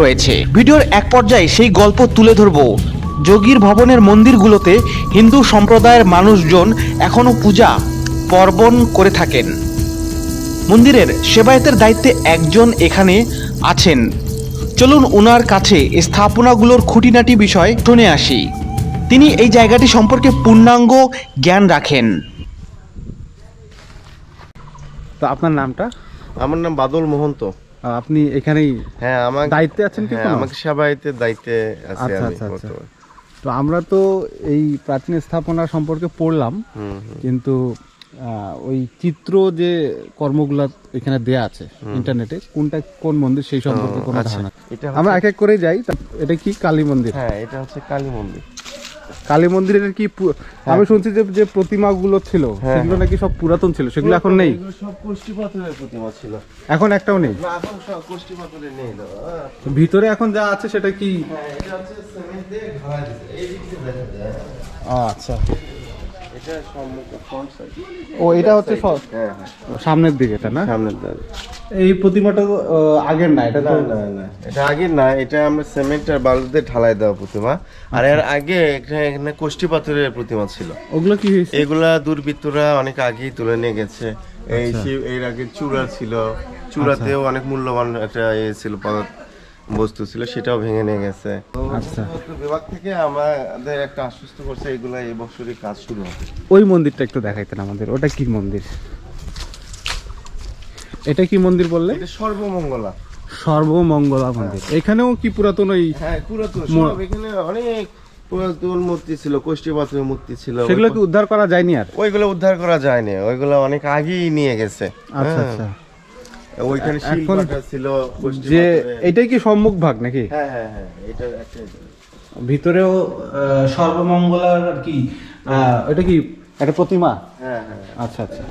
রয়েছে। ভিডিওর এক পর্যায়ে সেই গল্প তুলে ধরব। যোগীর ভবনের মন্দিরগুলোতে হিন্দু সম্প্রদায়ের মানুষজন এখনো পূজা পার্বণ করে থাকেন। মন্দিরের সেবায়েতের দায়িত্বে একজন এখানে আছেন। চলুন ওনার কাছে স্থাপনাগুলোর খুঁটিনাটি বিষয় শুনে আসি। তিনি এই জায়গাটি সম্পর্কে পূর্ণাঙ্গ জ্ঞান রাখেন। তো আপনার নামটা? আমার নাম বাদল মোহন্ত। আপনি এখানেই হ্যাঁ, আমার দায়িত্বে আছেন কি? আমাকে সেবায়েতের দায়িত্বে আছে আচ্ছা আমি আচ্ছা আচ্ছা। বর্তমানে। তো আমরা তো এই প্রাচীন স্থাপনা সম্পর্কে পড়লাম, কিন্তু ওই চিত্র যে কর্মগুলা এখানে দেয়া আছে ইন্টারনেটে, কোনটা কোন মন্দির সেই সম্পর্কে কোনো ধারণা? এটা আমরা এক এক করে যাই। এটা কি কালী মন্দির? হ্যাঁ, এটা হচ্ছে কালী মন্দির। কালী মন্দিরের কি আমি শুনছি যে যে প্রতিমাগুলো ছিল সেগুলো নাকি সব পুরাতন ছিল, সেগুলো এখন নেই? এগুলো সব কোষ্ঠী পাথরের প্রতিমা ছিল, এখন একটাও নেই? না এখন সব কোষ্ঠী পাথরের নেই দাদা। ভিতরে এখন যা আছে সেটা কি? হ্যাঁ, এটা হচ্ছে সিমেন্ট দিয়ে ঢালাই দিয়েছে, এই দিক দিয়ে দেখা যায়। আচ্ছা, এটা সম্মুখে ফ্রন্ট সাইড। ও এটা হচ্ছে হ্যাঁ, সামনের দিকে, এটা না? সামনের দিকে। এই প্রতিমাটা আগের না, এটা তো না, এটা আগে না, এটা আমরা সিমেন্ট আর বালু দিয়ে ঢালাই দেওয়া প্রতিমা। আর এর আগে এখানে কোষ্ঠী পাথরের প্রতিমা ছিল। ওগুলো কি হয়েছে? এগুলা দুর্বৃত্তরা অনেক আগেই তুলে নিয়ে গেছে। এই এর আগে চূড়া ছিল, চূড়াতেও অনেক মূল্যবান একটা ছিল বস্তু ছিল, সেটাও ভেঙে নিয়ে গেছে। আচ্ছা, বিভাগ থেকে আমাদের একটা আশ্বস্ত করছে এগুলা এই বছরই কাজ শুরু হবে। ওই মন্দিরটা একটু দেখাইতেন আমাদের। ওটা কি মন্দির? এটা কি মন্দির বললে? এটা সর্বমঙ্গলা। সর্বমঙ্গলা মন্দির। এখানেও কি পুরাতন ওই? হ্যাঁ, পুরাতন সব। এখানে অনেক পুরাতন মূর্তি ছিল, কোষ্ঠী পাথরের মূর্তি ছিল। সেগুলো কি উদ্ধার করা যায়নি আর? ওইগুলো উদ্ধার করা যায়নি, ওইগুলো অনেক আগেই নিয়ে গেছে। আচ্ছা আচ্ছা। ওইখানে এখন শিল্পটা ছিল কোষ্ঠী যে পাথরের। এটাই কি সম্মুখ ভাগ নাকি? হ্যাঁ হ্যাঁ হ্যাঁ, এটা একটা ভিতরেও সর্বমঙ্গলার আর কি এটা কি একটা প্রতিমা? হ্যাঁ হ্যাঁ। আচ্ছা আচ্ছা।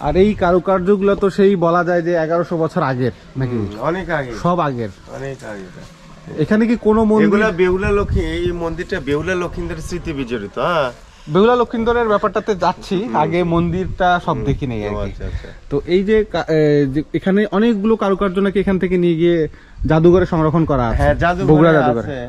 আর এই কারুকার্যগুলো তো সেই বলা যায় যে 1100 বছর আগের নাকি? অনেক আগে, সব আগের। অনেক আগে। এখানে কি কোনো মন্দির? এগুলা বেহুলা লক্ষ্মী, এই মন্দিরটা বেহুলা লক্ষ্মীদের স্মৃতি বিজড়িত। হ্যাঁ, বেহুলা লক্ষিন্দরের ব্যাপারটাতে যাচ্ছি, আগে মন্দিরটা সব দেখি নেই আর কি। আচ্ছা আচ্ছা। তো এই যে যে এখানে অনেকগুলো কারুকার্য নাকি এখান থেকে নিয়ে গিয়ে জাদুঘরে সংরক্ষণ করা আছে। হ্যাঁ, জাদুঘরে বগুড়া জাদুঘরে আছে।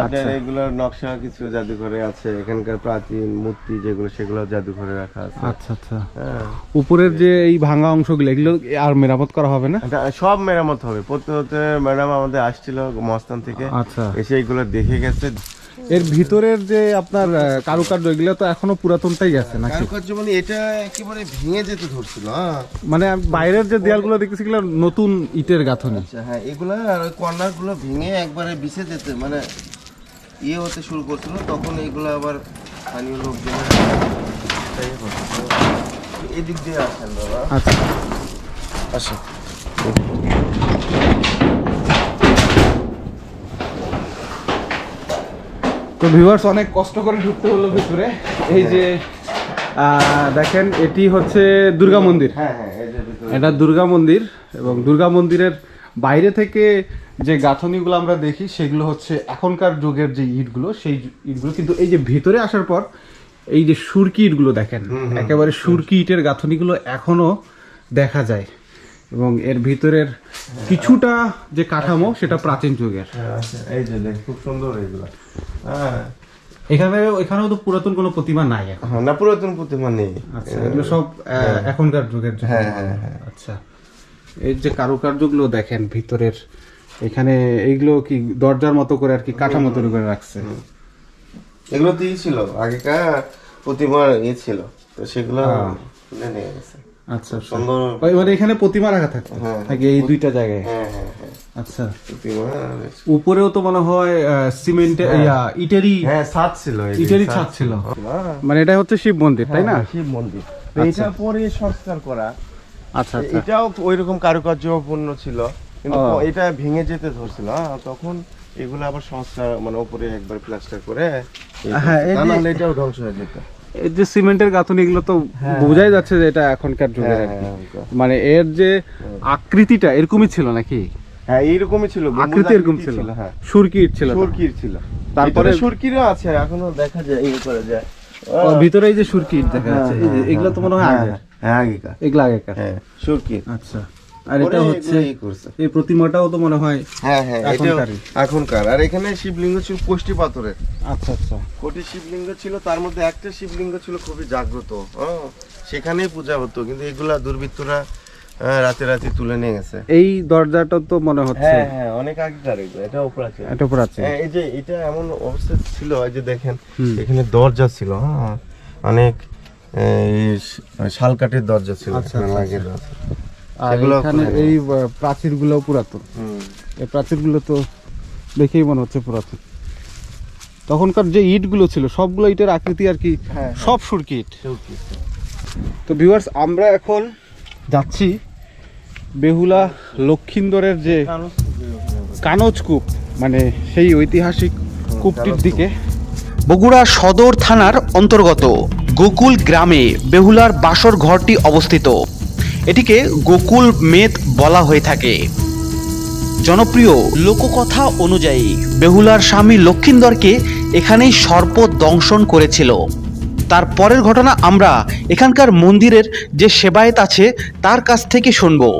আপনার এগুলোর নকশা কিছু জাদুঘরে আছে, এখানকার প্রাচীন মূর্তি যেগুলো সেগুলো জাদুঘরে রাখা আছে। আচ্ছা আচ্ছা। হ্যাঁ, উপরের যে এই ভাঙা অংশগুলো, এগুলো আর মেরামত করা হবে না? এটা সব মেরামত হবে। প্রত্যেকতে ম্যাডাম আমাদের আসছিল মস্তান থেকে, আচ্ছা। এসে এগুলো দেখে গেছে। এর ভিতরের যে আপনার কারুকার্য, এগুলো তো এখনো পুরাতনটাই আছে নাকি? কারুকার্য মানে এটা একেবারে ভেঙে যেতে ধরছিল। হ্যাঁ, মানে বাইরের যে দেয়ালগুলো দেখতেছি এগুলো নতুন ইটের গাঁথনি। আচ্ছা। হ্যাঁ, এগুলা আর ওই কর্নার গুলো ভেঙে একবারে বিছে যেতে মানে ইয়ে হতে শুরু করছিল, তখন এইগুলো আবার স্থানীয় লোকজনের এদিক দিয়ে আসেন দাদা। আচ্ছা আসেন। তো ভিউয়ার্স, অনেক কষ্ট করে ঢুকতে হলো ভিতরে। এই যে দেখেন, এটি হচ্ছে দুর্গা মন্দির। হ্যাঁ হ্যাঁ, এই যে ভিতরে। এটা দুর্গা মন্দির, এবং দুর্গা মন্দিরের বাইরে থেকে যে গাঁথনিগুলো আমরা দেখি সেগুলো হচ্ছে এখনকার যুগের যে ইটগুলো, সেই ইটগুলো। কিন্তু এই যে ভিতরে আসার পর এই যে সুরকি ইটগুলো দেখেন, একেবারে সুরকি ইটের গাঁথনিগুলো এখনো দেখা যায়, এবং এর ভিতরের কিছুটা যে কাঠামো সেটা প্রাচীন যুগের। আচ্ছা, এই যে দেখ, খুব সুন্দর এগুলো। হ্যাঁ, এখানেও তো পুরাতন কোনো প্রতিমা নাই এখন। হ্যাঁ, না পুরাতন প্রতিমা নেই। আচ্ছা, এগুলো সব এখনকার যুগের। হ্যাঁ হ্যাঁ হ্যাঁ। আচ্ছা, এই যে কারুকার্যগুলো দেখেন ভিতরের, এখানে এইগুলো কি দরজার মতো করে আর কি কাঠামো তৈরি করে রাখছে। এগুলো তো ছিল আগেকার প্রতিমার ছিল, তো সেগুলো তুলে নিয়ে গেছে। আচ্ছা, সুন্দর। মানে এখানে প্রতিমা রাখা থাকতো নাকি এই দুইটা জায়গায়? হ্যাঁ হ্যাঁ হ্যাঁ, আচ্ছা। প্রতিমা। উপরেও তো মনে হয় সিমেন্টের ইটেরই, হ্যাঁ, ছাদ ছিল, ইটেরই ছাদ ছিল। মানে এটা হচ্ছে শিব মন্দির, তাই না? শিব মন্দির। এটা পরে সংস্কার করা। আচ্ছা আচ্ছা। এটাও ওইরকম কারুকার্যপূর্ণ ছিল, কিন্তু এটা ভেঙে যেতে ধরছিল। তখন এগুলো আবার সংস্কার মানে উপরে একবার প্লাস্টার করে, হ্যাঁ, নাহলে এটাও ধ্বংস হয়ে যেত। এই যে সিমেন্টের গাঁথনি, এগুলো তো বোঝাই যাচ্ছে যে এটা এখনকার যুগের আর কি। মানে এর যে আকৃতিটা এরকমই ছিল নাকি? হ্যাঁ, এইরকমই ছিল, আকৃতি এরকম ছিল। হ্যাঁ, সুরকি ইট ছিল। সুরকির ছিল। তারপরে তারপরে সুরকিরও আছে, এখনো দেখা যায়, এই করে যায়। ভিতরে এই যে সুরকি ইট দেখা যাচ্ছে, এগুলো তো মনে হয় আগের। হ্যাঁ, আগেকার। এগুলো আগেকার। হ্যাঁ, সুরকির। আচ্ছা। আর এটা পরে হচ্ছে এগুলো ই করছে। এই প্রতিমাটাও তো মনে হয় হ্যাঁ হ্যাঁ এটাও এখনকারই। এখনকার। আর এখানে শিবলিঙ্গ ছিল কোষ্ঠী পাথরের, আচ্ছা আচ্ছা। কোটি শিবলিঙ্গ ছিল, তার মধ্যে একটা শিবলিঙ্গ ছিল খুবই জাগ্রত, সেখানেই পূজা হতো, কিন্তু এগুলা দুর্বৃত্তরা রাতে রাতে তুলে নিয়ে গেছে। এই দরজাটা তো মনে হচ্ছে হ্যাঁ হ্যাঁ অনেক আগেকার এগুলো, এটা উপরে আছে। এটা উপর আছে। হ্যাঁ, এই যে এটা এমন অবস্থা ছিল, এই যে দেখেন এখানে দরজা ছিল, হ্যাঁ অনেক শালকাঠের দরজা ছিল আচ্ছা, এখানে আচ্ছা, লাগিয়ে দেওয়া। আর সেগুলো এখানে পুরানো। এই প্রাচীরগুলো পুরাতন। এই প্রাচীরগুলো তো দেখেই মনে হচ্ছে পুরাতন। তখনকার যে ইটগুলো ছিল সবগুলো ইটের আকৃতি আর কি, হ্যাঁ, সব সুরকি ইট। তো ভিউয়ার্স, আমরা এখন যাচ্ছি বেহুলা লক্ষিন্দরের যে কানজ কূপ, মানে সেই ঐতিহাসিক কূপটির দিকে। বগুড়া সদর থানার অন্তর্গত গোকুল গ্রামে বেহুলার বাসর ঘরটি অবস্থিত। এটিকে গোকুল মেদ বলা হয়ে থাকে। জনপ্রিয় লোককথা অনুযায়ী বেহুলার স্বামী লক্ষিন্দরকে এখানেই সর্প দংশন করেছিল। তার পরের ঘটনা আমরা এখানকার মন্দিরের যে সেবায়েত আছে তার কাছ থেকে শুনবো।